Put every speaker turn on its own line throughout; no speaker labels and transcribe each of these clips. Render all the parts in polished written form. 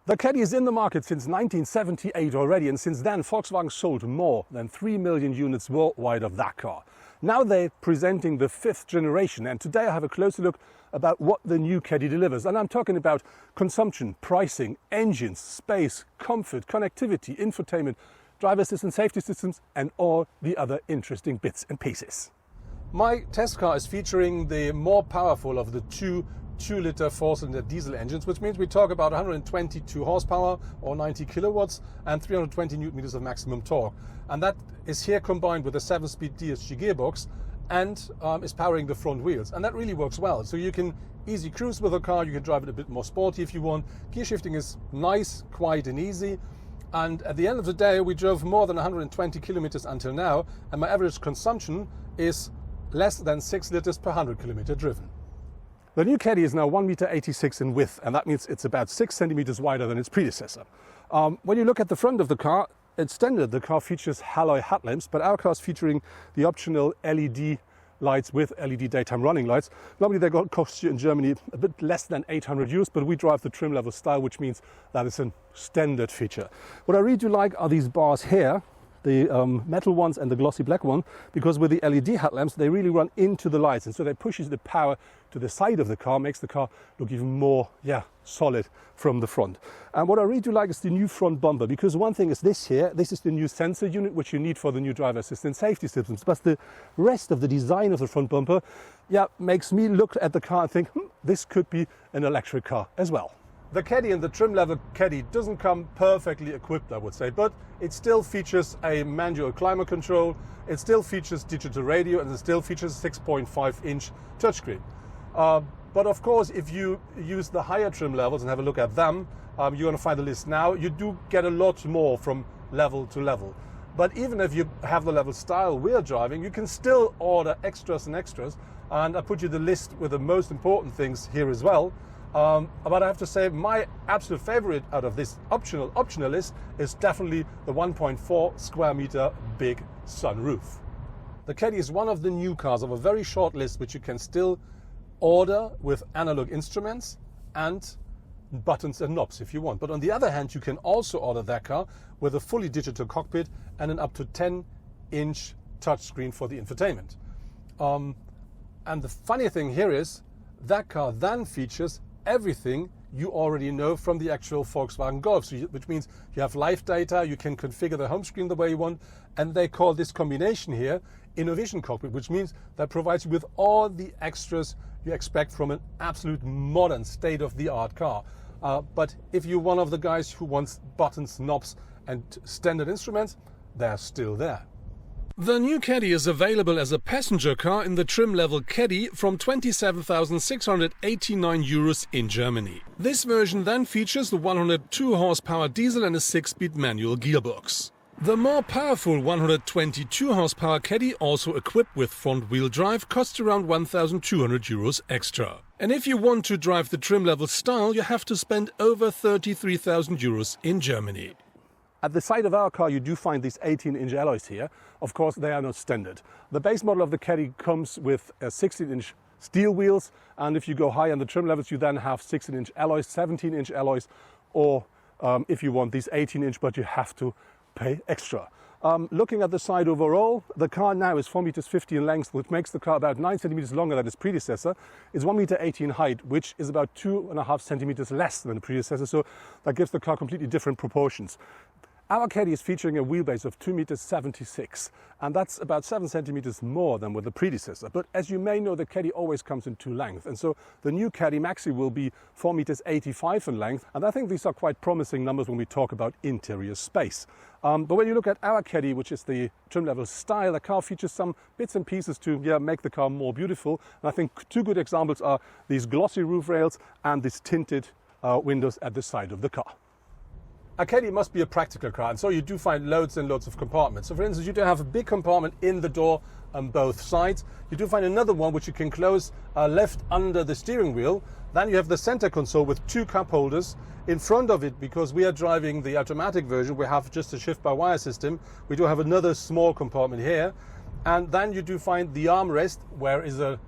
The Caddy is in the market since 1978 already, and since then Volkswagen sold more than 3 million units worldwide of that car. Now they're presenting the 5th generation, and today I have a closer look about what the new Caddy delivers. And I'm talking about consumption, pricing, engines, space, comfort, connectivity, infotainment, driver assistance, safety systems, and all the other interesting bits and pieces. My test car is featuring the more powerful of the two 2-liter 4-cylinder diesel engines, which means we talk about 122 horsepower or 90 kilowatts and 320 newton meters of maximum torque. And that is here combined with a 7-speed DSG gearbox and is powering the front wheels. And that really works well. So you can easy cruise with the car, you can drive it a bit more sporty if you want. Gear shifting is nice, quiet and easy. And at the end of the day, we drove more than 120 kilometers until now, and my average consumption is less than 6 liters per 100 kilometer driven. The new Caddy is now 1.86 m in width, and that means it's about 6 centimeters wider than its predecessor. When you look at the front of the car, it's standard. The car features halogen headlamps, but our car is featuring the optional LED lights with LED daytime running lights. Normally they cost you in Germany a bit less than 800 euros, but we drive the trim level style, which means that is a standard feature. What I really do like are these bars here, the metal ones and the glossy black one, because with the LED headlamps they really run into the lights, and so that pushes the power to the side of the car, makes the car look even more solid from the front. And what I really do like is the new front bumper, because one thing is this here, this is the new sensor unit which you need for the new driver assistance safety systems, but the rest of the design of the front bumper makes me look at the car and think, this could be an electric car as well. The Caddy and the trim level Caddy doesn't come perfectly equipped, I would say, but it still features a manual climate control, it still features digital radio, and it still features a 6.5-inch touchscreen. But of course, if you use the higher trim levels and have a look at them, you're going to find the list now, you do get a lot more from level to level. But even if you have the level style we're driving, you can still order extras and extras, and I put you the list with the most important things here as well. But I have to say my absolute favorite out of this optional list is definitely the 1.4 square meter big sunroof. The Caddy is one of the new cars of a very short list which you can still order with analog instruments and buttons and knobs if you want. But on the other hand, you can also order that car with a fully digital cockpit and an up to 10-inch touchscreen for the infotainment. And the funny thing here is that car then features everything you already know from the actual Volkswagen Golf, so which means you have live data, you can configure the home screen the way you want, and they call this combination here Innovation Cockpit, which means that provides you with all the extras you expect from an absolute modern state-of-the-art car. But if you're one of the guys who wants buttons, knobs and standard instruments, they're still there. The new Caddy is available as a passenger car in the trim level Caddy from 27,689 euros in Germany. This version then features the 102 horsepower diesel and a 6-speed manual gearbox. The more powerful 122 horsepower Caddy, also equipped with front-wheel drive, costs around 1,200 euros extra. And if you want to drive the trim level style, you have to spend over 33,000 euros in Germany. At the side of our car you do find these 18-inch alloys here. Of course they are not standard. The base model of the Caddy comes with 16-inch steel wheels, and if you go high on the trim levels you then have 16-inch alloys, 17-inch alloys, or if you want these 18-inch, but you have to pay extra. Looking at the side overall, the car now is 4.50 meters in length, which makes the car about 9 centimeters longer than its predecessor. It's 1.80 meter in height, which is about 2.5 centimeters less than the predecessor, so that gives the car completely different proportions. Our Caddy is featuring a wheelbase of 2.76 meters, and that's about 7 centimeters more than with the predecessor. But as you may know, the Caddy always comes in two lengths, and so the new Caddy Maxi will be 4.85 meters in length, and I think these are quite promising numbers when we talk about interior space. But when you look at our Caddy, which is the trim level style, the car features some bits and pieces to make the car more beautiful. And I think two good examples are these glossy roof rails and these tinted windows at the side of the car. A Caddy must be a practical car, and so you do find loads and loads of compartments. So for instance, you do have a big compartment in the door on both sides. You do find another one which you can close left under the steering wheel. Then you have the center console with two cup holders. In front of it, because we are driving the automatic version, we have just a shift-by-wire system. We do have another small compartment here. And then you do find the armrest, where is a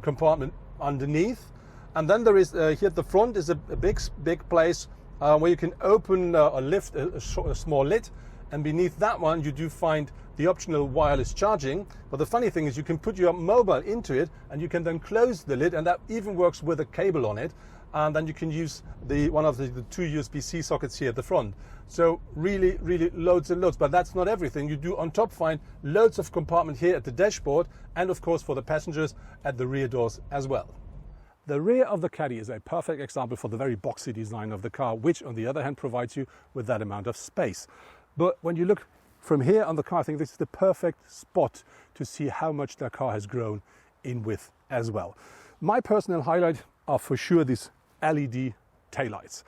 compartment underneath. And then there is, here at the front is a big place where you can open or lift a small lid, and beneath that one you do find the optional wireless charging. But the funny thing is you can put your mobile into it and you can then close the lid, and that even works with a cable on it, and then you can use one of the two USB-C sockets here at the front. So really loads and loads. But that's not everything. You do on top find loads of compartment here at the dashboard, and of course for the passengers at the rear doors as well. The rear of the Caddy is a perfect example for the very boxy design of the car, which on the other hand provides you with that amount of space. But when you look from here on the car, I think this is the perfect spot to see how much the car has grown in width as well. My personal highlight are for sure these LED taillights.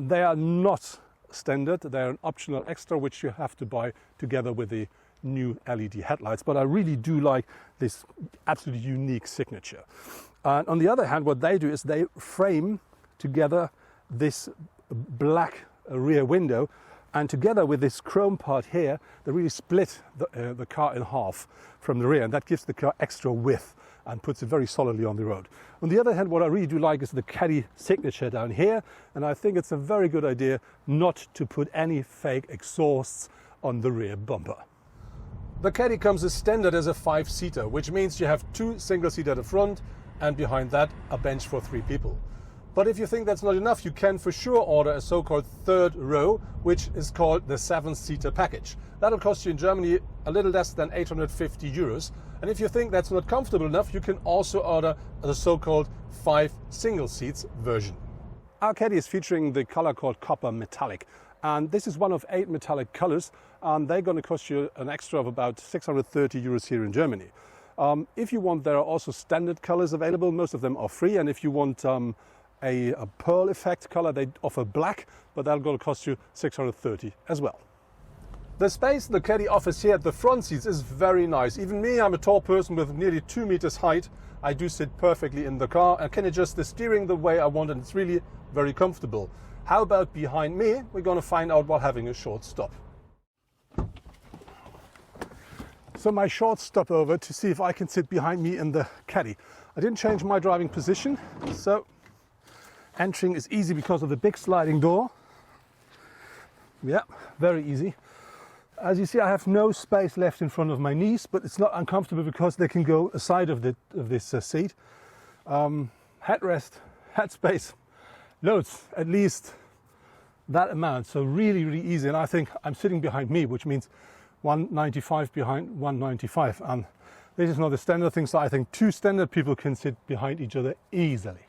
They are not standard, they're an optional extra which you have to buy together with the new LED headlights, but I really do like this absolutely unique signature. And on the other hand, what they do is they frame together this black rear window, and together with this chrome part here, they really split the car in half from the rear, and that gives the car extra width and puts it very solidly on the road. On the other hand, what I really do like is the Caddy signature down here, and I think it's a very good idea not to put any fake exhausts on the rear bumper. The Caddy comes as standard as a 5-seater, which means you have 2 single-seater at the front, and behind that a bench for 3 people. But if you think that's not enough, you can for sure order a so-called third row, which is called the 7-seater package. That'll cost you in Germany a little less than 850 euros. And if you think that's not comfortable enough, you can also order the so-called 5 single seats version. Our Caddy is featuring the color called Copper Metallic. And this is one of 8 metallic colors, and they're going to cost you an extra of about 630 euros here in Germany. If you want, there are also standard colors available. Most of them are free. And if you want a pearl effect color, they offer black, but that'll going to cost you 630 as well. The space the Caddy offers here at the front seats is very nice. Even me, I'm a tall person with nearly 2 meters height. I do sit perfectly in the car and can adjust the steering the way I want, and it's really very comfortable. How about behind me? We're going to find out while having a short stop. So my short stopover to see if I can sit behind me in the Caddy. I didn't change my driving position, so entering is easy because of the big sliding door. Yeah, very easy. As you see, I have no space left in front of my knees, but it's not uncomfortable because they can go aside of this seat. Headrest, headspace, loads, at least that amount. So really easy. And I think I'm sitting behind me, which means 195 behind 195. And this is not a standard thing, so I think 2 standard people can sit behind each other easily.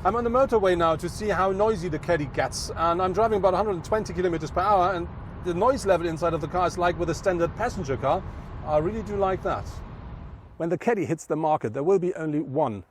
I'm on the motorway now to see how noisy the Caddy gets, and I'm driving about 120 kilometers per hour, and the noise level inside of the car is like with a standard passenger car. I really do like that. When the Caddy hits the market, there will be only one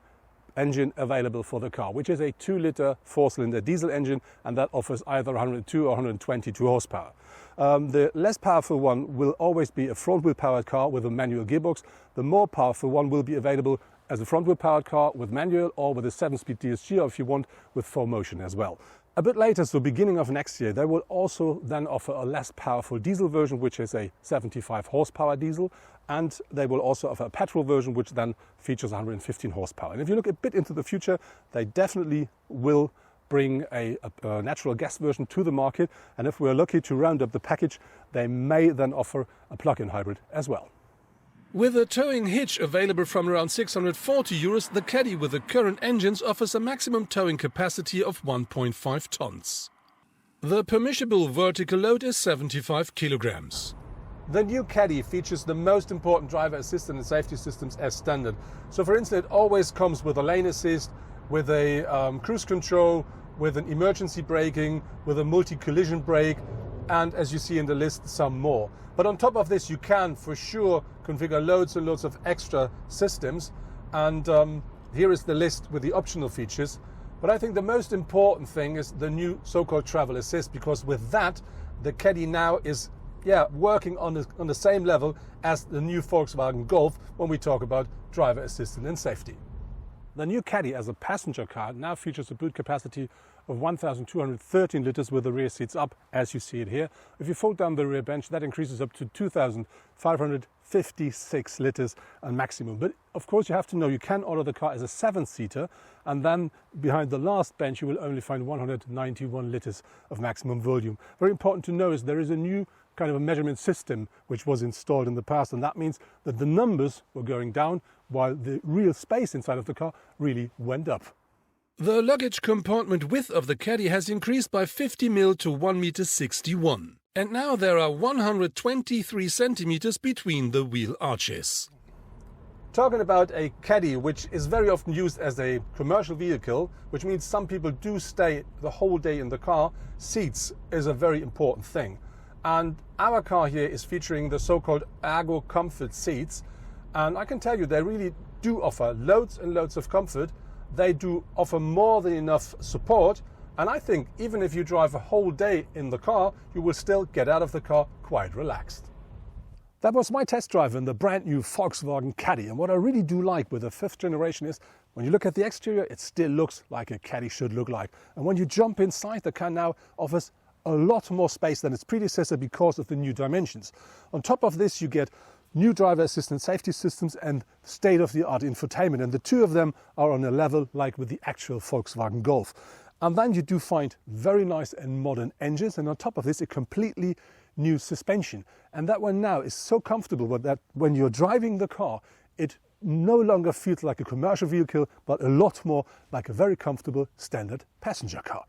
engine available for the car, which is a 2-liter 4-cylinder diesel engine, and that offers either 102 or 122 horsepower. The less powerful one will always be a front-wheel powered car with a manual gearbox. The more powerful one will be available as a front-wheel powered car with manual, or with a 7-speed DSG, or if you want, with 4Motion as well. A bit later, so beginning of next year, they will also then offer a less powerful diesel version, which is a 75 horsepower diesel, and they will also offer a petrol version, which then features 115 horsepower. And if you look a bit into the future, they definitely will bring a natural gas version to the market, and if we're lucky to round up the package, they may then offer a plug-in hybrid as well. With a towing hitch available from around 640 euros, the Caddy with the current engines offers a maximum towing capacity of 1.5 tons. The permissible vertical load is 75 kilograms. The new Caddy features the most important driver assistance and safety systems as standard. So for instance, it always comes with a lane assist, with a cruise control, with an emergency braking, with a multi-collision brake, and as you see in the list, some more. But on top of this, you can for sure configure loads and loads of extra systems. And here is the list with the optional features. But I think the most important thing is the new so-called travel assist, because with that, the Caddy now is working on the same level as the new Volkswagen Golf when we talk about driver assistance and safety. The new Caddy as a passenger car now features a boot capacity of 1,213 litres with the rear seats up, as you see it here. If you fold down the rear bench, that increases up to 2,556 litres and maximum. But of course you have to know you can order the car as a 7-seater, and then behind the last bench you will only find 191 litres of maximum volume. Very important to know is there is a new kind of a measurement system which was installed in the past, and that means that the numbers were going down while the real space inside of the car really went up.
The luggage compartment width of the Caddy has increased by 50 mm to 1,61 m, and now there are 123 centimeters between the wheel arches.
Talking about a Caddy, which is very often used as a commercial vehicle, which means some people do stay the whole day in the car, seats is a very important thing. And our car here is featuring the so-called Ergo Comfort seats, and I can tell you they really do offer loads and loads of comfort. They do offer more than enough support, and I think even if you drive a whole day in the car, you will still get out of the car quite relaxed. That was my test drive in the brand new Volkswagen Caddy, and what I really do like with the 5th generation is when you look at the exterior, it still looks like a Caddy should look like. And when you jump inside, the car now offers a lot more space than its predecessor because of the new dimensions. On top of this, you get new driver assistance safety systems and state-of-the-art infotainment, and the two of them are on a level like with the actual Volkswagen Golf. And then you do find very nice and modern engines, and on top of this a completely new suspension. And that one now is so comfortable that when you're driving the car, it no longer feels like a commercial vehicle, but a lot more like a very comfortable standard passenger car.